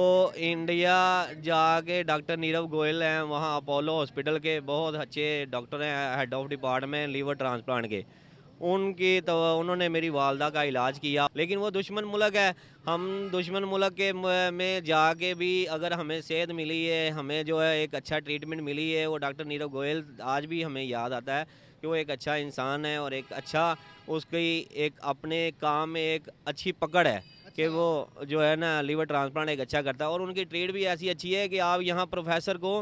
तो इंडिया जाके डॉक्टर नीरव गोयल हैं, वहाँ अपोलो हॉस्पिटल के बहुत अच्छे डॉक्टर हैं, head of department liver transplant के। उनकी तो उन्होंने मेरी वालदा का इलाज किया, लेकिन वो दुश्मन मुल्क है। हम दुश्मन मुल्क के में जाके भी अगर हमें सेहत मिली है, हमें जो है एक अच्छा ट्रीटमेंट मिली है, वो डॉक्टर नीरव गोयल आज भी हमें याद आता है कि वो एक अच्छा इंसान है और एक अच्छा उसकी एक अपने काम में एक अच्छी पकड़ है कि वो जो है ना लीवर ट्रांसप्लांट एक अच्छा करता है। और उनकी ट्रीट भी ऐसी अच्छी है कि आप यहाँ प्रोफेसर को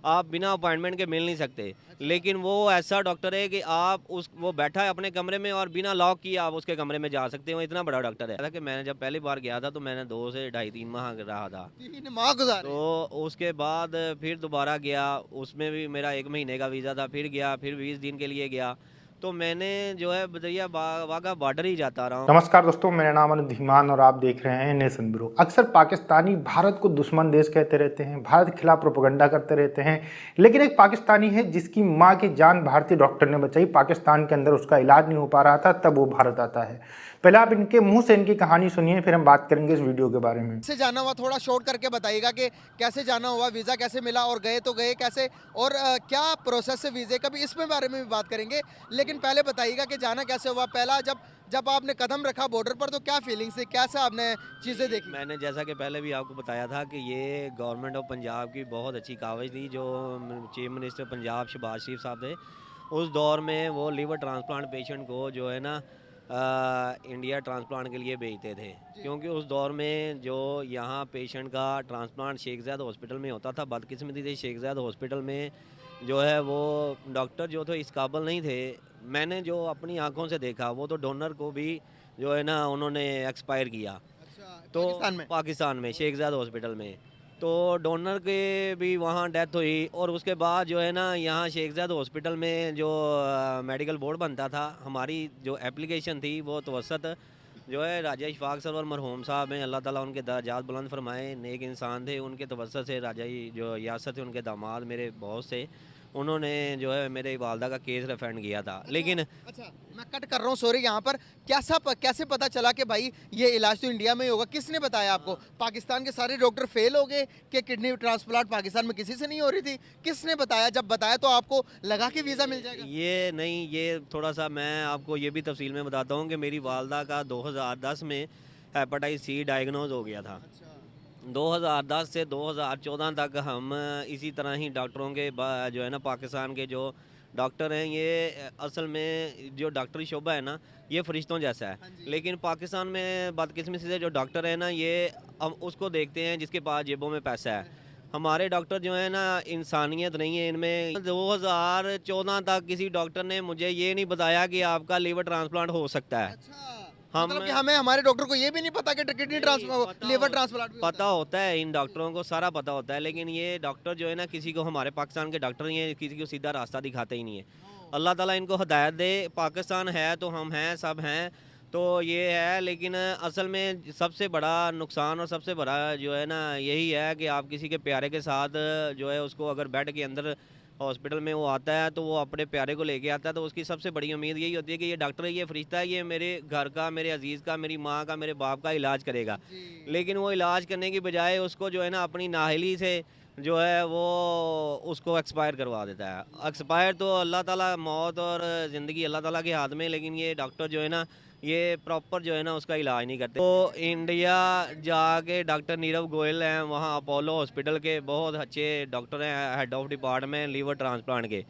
आप बिना अपॉइंटमेंट के मिल नहीं सकते, लेकिन वो ऐसा डॉक्टर है कि आप वो बैठा है अपने कमरे में और बिना लॉक किए आप उसके कमरे में जा सकते हो, इतना बड़ा डॉक्टर है। कि मैंने जब पहली बार गया था तो मैंने 2 से ढाई 3 माह रहा था, 3 माह गुजारे। तो उसके बाद फिर दोबारा गया, उसमें भी मेरा 1 महीने का वीज़ा था, फिर गया, फिर 20 दिन के लिए गया। तो मैंने जो है बदरिया वाघा बॉर्डर ही जाता रहा हूँ। नमस्कार दोस्तों, मेरा नाम अनुज धीमान और आप देख रहे हैं नेशन ब्यूरो। अक्सर पाकिस्तानी भारत को दुश्मन देश कहते रहते हैं, भारत के खिलाफ प्रोपेगेंडा करते रहते हैं, लेकिन एक पाकिस्तानी है जिसकी मां की जान भारतीय डॉक्टर ने बचाई। पाकिस्तान के अंदर उसका इलाज नहीं हो पा रहा था, तब वो भारत आता है। पहले आप इनके मुंह से इनकी कहानी सुनिए, फिर हम बात करेंगे इस वीडियो के बारे में। कैसे जाना हुआ, थोड़ा शॉर्ट करके बताइएगा कि कैसे जाना हुआ, वीज़ा कैसे मिला और गए तो गए कैसे, और क्या प्रोसेस है वीज़े का भी, इसमें बारे में भी बात करेंगे। लेकिन पहले बताइएगा कि जाना कैसे हुआ। पहला जब आपने कदम रखा बॉर्डर पर तो क्या फीलिंग्स थी, कैसा आपने चीज़ें देखी? मैंने जैसा कि पहले भी आपको बताया था कि ये गवर्नमेंट ऑफ पंजाब की बहुत अच्छी कावज थी, जो चीफ मिनिस्टर पंजाब शहबाज शरीफ साहब थे। उस दौर में वो लीवर ट्रांसप्लांट पेशेंट को जो है ना इंडिया ट्रांसप्लांट के लिए भेजते थे, क्योंकि उस दौर में जो यहाँ पेशेंट का ट्रांसप्लांट शेख ज़ैद हॉस्पिटल में होता था, बदकिस्मती से शेख ज़ैद हॉस्पिटल में जो है वो डॉक्टर जो थे इस काबिल नहीं थे। मैंने जो अपनी आंखों से देखा, वो तो डोनर को भी जो है ना उन्होंने एक्सपायर किया। तो पाकिस्तान में शेख ज़ैद हॉस्पिटल में तो डोनर के भी वहाँ डेथ हुई, और उसके बाद जो है ना यहाँ शेख ज़ैद हॉस्पिटल में जो मेडिकल बोर्ड बनता था, हमारी जो एप्लीकेशन थी वो तवसत जो है राजा इशफाक सरवर मरहूम साहब हैं, अल्लाह ताला उनके दर्जात बुलंद फरमाए, नेक इंसान थे, उनके तवसत से राजा जो रियासत थे उनके दामाद मेरे बहुत से, उन्होंने जो है मेरे वालदा का केस रेफरेंड किया था। लेकिन अच्छा, मैं कट कर रहा हूँ, सॉरी। यहाँ पर कैसे पता चला कि भाई ये इलाज तो इंडिया में ही होगा? किसने बताया आपको? पाकिस्तान के सारे डॉक्टर फेल हो गए कि किडनी ट्रांसप्लांट पाकिस्तान में किसी से नहीं हो रही थी? किसने बताया? जब बताया तो आपको लगा कि वीज़ा मिल जाएगा? ये नहीं, ये थोड़ा सा मैं आपको ये भी तफसील में बताता हूँ कि मेरी वालदा का 2010 में हेपेटाइटिस सी डायग्नोज हो गया था। 2010 से 2014 तक हम इसी तरह ही डॉक्टरों के जो है ना पाकिस्तान के जो डॉक्टर हैं, ये असल में जो डॉक्टरी शोबा है ना, ये फरिश्तों जैसा है। लेकिन पाकिस्तान में बदकिस्मती से जो डॉक्टर है ना, ये हम उसको देखते हैं जिसके पास जेबों में पैसा है। हमारे डॉक्टर जो है ना, इंसानियत नहीं है इनमें। 2014 तक किसी डॉक्टर ने मुझे ये नहीं बताया कि आपका लीवर ट्रांसप्लांट हो सकता है। मतलब कि हमें, हमारे डॉक्टर को ये भी नहीं पता कि किडनी ट्रांसप्लांट, लीवर ट्रांसप्लांट पता होता है, इन डॉक्टरों को सारा पता होता है, लेकिन ये डॉक्टर जो है ना किसी को, हमारे पाकिस्तान के डॉक्टर ही हैं, किसी को सीधा रास्ता दिखाते ही नहीं है। अल्लाह ताला इनको हदायत दे। पाकिस्तान है तो हम हैं, सब हैं, तो ये है। लेकिन असल में सबसे बड़ा नुकसान और सबसे बड़ा जो है ना यही है कि आप किसी के प्यारे के साथ जो है उसको अगर बेड के अंदर हॉस्पिटल में वो आता है तो वो अपने प्यारे को लेके आता है, तो उसकी सबसे बड़ी उम्मीद यही होती है कि ये डॉक्टर, ये फरिश्ता है, ये मेरे घर का, मेरे अजीज़ का, मेरी माँ का, मेरे बाप का इलाज करेगा। लेकिन वो इलाज करने की बजाय उसको जो है ना अपनी नाहली से जो है वो उसको एक्सपायर करवा देता है। एक्सपायर तो अल्लाह ताला, मौत और ज़िंदगी अल्लाह ताला के हाथ में, लेकिन ये डॉक्टर जो है ना ये प्रॉपर जो है ना उसका इलाज नहीं करते। तो इंडिया जाके डॉक्टर नीरव गोयल हैं, वहाँ अपोलो हॉस्पिटल के बहुत अच्छे डॉक्टर हैं, head of department liver transplant के।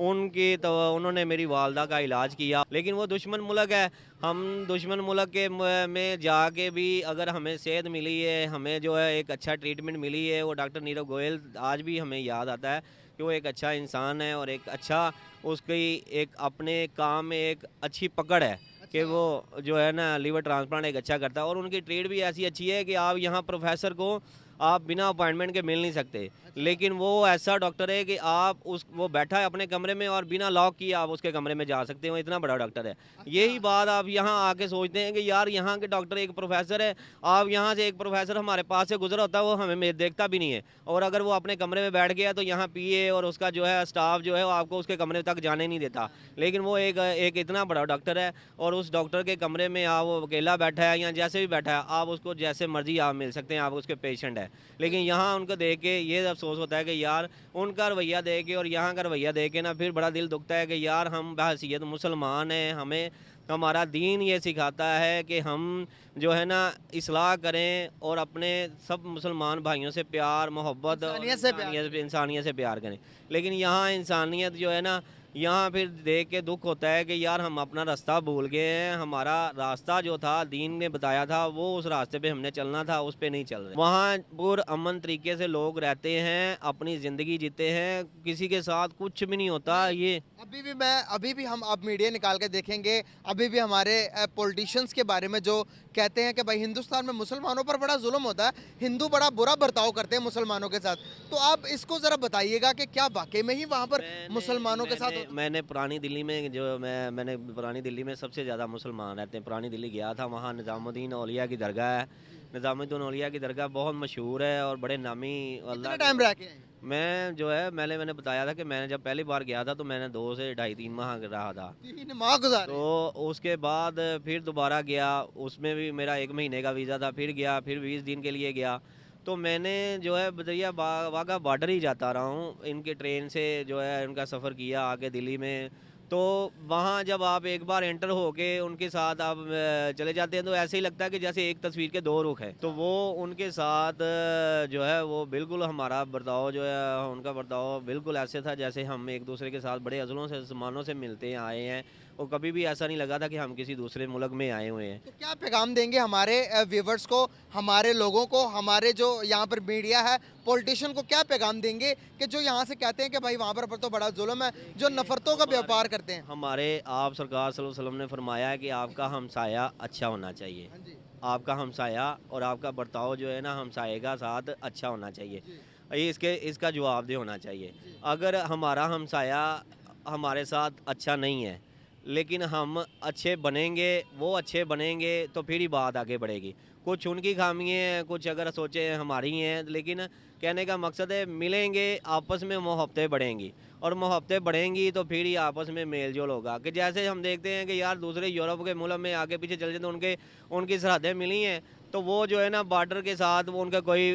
उनकी तो उन्होंने मेरी वालदा का इलाज किया, लेकिन वो दुश्मन मुल्क है। हम दुश्मन मुल्क के में जाके भी अगर हमें सेहत मिली है, हमें जो है एक अच्छा ट्रीटमेंट मिली है, वो डॉक्टर नीरव गोयल आज भी हमें याद आता है कि वो एक अच्छा इंसान है और एक अच्छा उसकी एक अपने काम में एक अच्छी पकड़ है कि वो जो है ना लीवर ट्रांसप्लांट एक अच्छा करता है। और उनकी ट्रीट भी ऐसी अच्छी है कि आप यहाँ प्रोफेसर को आप बिना अपॉइंटमेंट के मिल नहीं सकते, लेकिन वो ऐसा डॉक्टर है कि आप वो बैठा है अपने कमरे में और बिना लॉक किए आप उसके कमरे में जा सकते हो, इतना बड़ा डॉक्टर है। यही बात आप यहाँ आके सोचते हैं कि यार यहाँ के डॉक्टर, एक प्रोफेसर है, आप यहाँ से एक प्रोफेसर हमारे पास से गुजरा होता है, वो हमें देखता भी नहीं है, और अगर वो अपने कमरे में बैठ गया तो यहाँ पीए और उसका जो है स्टाफ जो है वो आपको उसके कमरे तक जाने नहीं देता। लेकिन वो एक इतना बड़ा डॉक्टर है, और उस डॉक्टर के कमरे में आप वो अकेला बैठा है या जैसे भी बैठा है, आप उसको जैसे मर्जी आप मिल सकते हैं, आप उसके पेशेंट है। है। लेकिन यहाँ उनको देख के ये अफसोस होता है कि यार उनका रवैया देख के और यहाँ का रवैया देख के ना फिर बड़ा दिल दुखता है कि यार हम बहैसियत मुसलमान हैं, हमें हमारा दीन ये सिखाता है कि हम जो है ना इस्लाह करें और अपने सब मुसलमान भाइयों से प्यार मोहब्बत और इंसानियत से प्यार करें। लेकिन यहाँ इंसानियत जो है ना, यहाँ फिर देख के दुख होता है कि यार हम अपना रास्ता भूल गए हैं। हमारा रास्ता जो था दीन ने बताया था वो उस रास्ते पे हमने चलना था, उस पे नहीं चल रहे। वहाँ पुरअमन तरीके से लोग रहते हैं, अपनी ज़िंदगी जीते हैं, किसी के साथ कुछ भी नहीं होता। ये अभी भी हम अब मीडिया निकाल के देखेंगे, अभी भी हमारे पॉलिटिशियंस के बारे में जो कहते हैं कि भाई हिंदुस्तान में मुसलमानों पर बड़ा जुल्म होता है, हिंदू बड़ा बुरा बर्ताव करते हैं मुसलमानों के साथ। तो आप इसको ज़रा बताइएगा कि क्या वाकई में ही वहाँ पर मुसलमानों के साथ मैंने पुरानी दिल्ली में जो मैंने पुरानी दिल्ली में सबसे ज़्यादा मुसलमान रहते हैं। पुरानी दिल्ली गया था, वहाँ निज़ामुद्दीन औलिया की दरगाह है। निज़ामुद्दीन औलिया की दरगाह बहुत मशहूर है और बड़े नामी। कितना टाइम रह के मैं जो है मैंने बताया था कि मैंने जब पहली बार गया था तो मैंने 2 से ढाई 3 माह रहा था। 3 माह गुजारे। तो उसके बाद फिर दोबारा गया, उसमें भी मेरा 1 महीने का वीज़ा था। फिर गया, फिर 20 दिन के लिए गया। तो मैंने जो है बदरिया वाघा बॉर्डर ही जाता रहा हूँ। इनके ट्रेन से जो है उनका सफ़र किया आके दिल्ली में। तो वहाँ जब आप एक बार एंटर होके उनके साथ आप चले जाते हैं तो ऐसे ही लगता है कि जैसे एक तस्वीर के 2 रुख हैं। तो वो उनके साथ जो है वो बिल्कुल हमारा बर्ताव जो है, उनका बर्ताव बिल्कुल ऐसे था जैसे हम एक दूसरे के साथ बड़े अज़लों से ज़मानों से मिलते आए हैं और कभी भी ऐसा नहीं लगा था कि हम किसी दूसरे मुल्क में आए हुए हैं। तो क्या पैगाम देंगे हमारे व्यूवर्स को, हमारे लोगों को, हमारे जो यहाँ पर मीडिया है, पॉलिटिशियन को क्या पैगाम देंगे कि जो यहाँ से कहते हैं कि भाई वहाँ पर तो बड़ा जुल्म है, जो नफरतों का व्यापार करते हैं? हमारे आप सरकार सल्लल्लाहु अलैहि वसल्लम ने फरमाया है कि आपका हमसाया अच्छा होना चाहिए। आपका हमसाया और आपका बर्ताव जो है ना हमसाये का साथ अच्छा होना चाहिए। ये इसका जवाबदेह होना चाहिए। अगर हमारा हमसाया हमारे साथ अच्छा नहीं है लेकिन हम अच्छे बनेंगे, वो अच्छे बनेंगे तो फिर ही बात आगे बढ़ेगी। कुछ उनकी खामियाँ हैं, कुछ अगर सोचें हमारी हैं, लेकिन कहने का मकसद है मिलेंगे, आपस में मोहब्बतें बढ़ेंगी और मोहब्बतें बढ़ेंगी तो फिर ही आपस में मेल जोल होगा। कि जैसे हम देखते हैं कि यार दूसरे यूरोप के मुल्क में आगे पीछे चले जाते तो उनकी सरहदें मिली हैं तो वो जो है ना बॉर्डर के साथ वो उनका कोई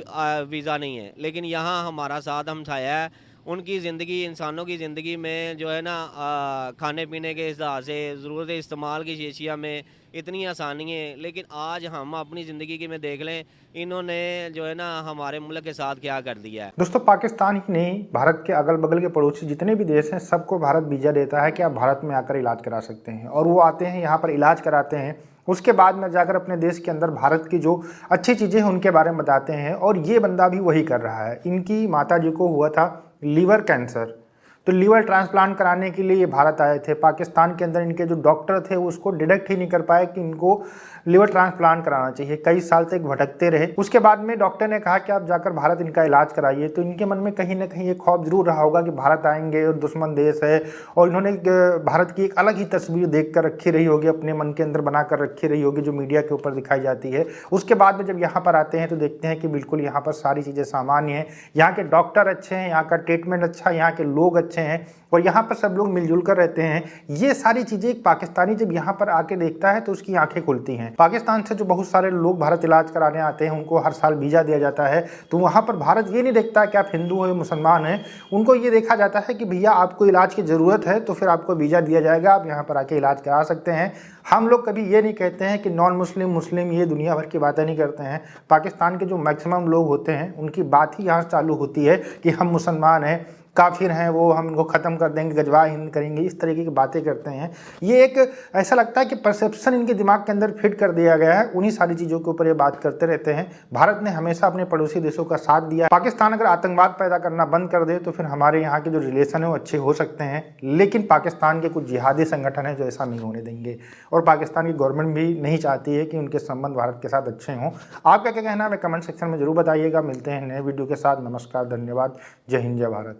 वीज़ा नहीं है। लेकिन यहाँ हमारा साथ हमसाया है, उनकी ज़िंदगी, इंसानों की ज़िंदगी में जो है ना खाने पीने के हिसाब से ज़रूरत इस्तेमाल की अशिया में इतनी आसानी है। लेकिन आज हम अपनी ज़िंदगी की में देख लें, इन्होंने जो है ना हमारे मुल्क के साथ क्या कर दिया है। दोस्तों, पाकिस्तान ही नहीं, भारत के अगल बगल के पड़ोसी जितने भी देश हैं सबको भारत वीज़ा देता है कि आप भारत में आकर इलाज करा सकते हैं। और वो आते हैं यहाँ पर इलाज कराते हैं, उसके बाद में जाकर अपने देश के अंदर भारत की जो अच्छी चीज़ें हैं उनके बारे में बताते हैं। और ये बंदा भी वही कर रहा है। इनकी माताजी को हुआ था लीवर कैंसर, तो लीवर ट्रांसप्लांट कराने के लिए ये भारत आए थे। पाकिस्तान के अंदर इनके जो डॉक्टर थे उसको डिटेक्ट ही नहीं कर पाए कि इनको लीवर ट्रांसप्लांट कराना चाहिए। कई साल तक भटकते रहे। उसके बाद में डॉक्टर ने कहा कि आप जाकर भारत इनका इलाज कराइए। तो इनके मन में कहीं ना कहीं ये खौफ जरूर रहा होगा कि भारत आएंगे और दुश्मन देश है, और इन्होंने भारत की एक अलग ही तस्वीर देख कर रखी रही होगी, अपने मन के अंदर बना कर रखी रही होगी, जो मीडिया के ऊपर दिखाई जाती है। उसके बाद में जब यहाँ पर आते हैं तो देखते हैं कि बिल्कुल यहाँ पर सारी चीज़ें सामान्य हैं। यहाँ के डॉक्टर अच्छे हैं, यहाँ का ट्रीटमेंट अच्छा, यहाँ के लोग अच्छे हैं और यहाँ पर सब लोग मिलजुल कर रहते हैं। ये सारी चीज़ें एक पाकिस्तानी जब यहाँ पर आके देखता है तो उसकी आंखें खुलती हैं। पाकिस्तान से जो बहुत सारे लोग भारत इलाज कराने आते हैं उनको हर साल वीज़ा दिया जाता है। तो वहाँ पर भारत ये नहीं देखता कि आप हिंदू हो या मुसलमान हैं, उनको ये देखा जाता है कि भैया आपको इलाज की ज़रूरत है तो फिर आपको वीज़ा दिया जाएगा, आप यहाँ पर आके इलाज करा सकते हैं। हम लोग कभी ये नहीं कहते हैं कि नॉन मुस्लिम मुस्लिम, ये दुनिया भर की बातें नहीं करते हैं। पाकिस्तान के जो मैक्सिमम लोग होते हैं उनकी बात ही यहाँ चालू होती है कि हम मुसलमान हैं, काफिर हैं, वो हम इनको ख़त्म कर देंगे, गजवा हिंद करेंगे, इस तरीके की बातें करते हैं। ये एक ऐसा लगता है कि परसेप्शन इनके दिमाग के अंदर फिट कर दिया गया है। उन्हीं सारी चीज़ों के ऊपर ये बात करते रहते हैं। भारत ने हमेशा अपने पड़ोसी देशों का साथ दिया। पाकिस्तान अगर आतंकवाद पैदा करना बंद कर दे तो फिर हमारे यहाँ के जो रिलेशन है वो अच्छे हो सकते हैं। लेकिन पाकिस्तान के कुछ जिहादी संगठन हैं जो ऐसा नहीं होने देंगे और पाकिस्तान की गवर्नमेंट भी नहीं चाहती है कि उनके संबंध भारत के साथ अच्छे हों। आपका क्या कहना है, कमेंट सेक्शन में जरूर बताइएगा। मिलते हैं नए वीडियो के साथ। नमस्कार, धन्यवाद, जय हिंद, जय भारत।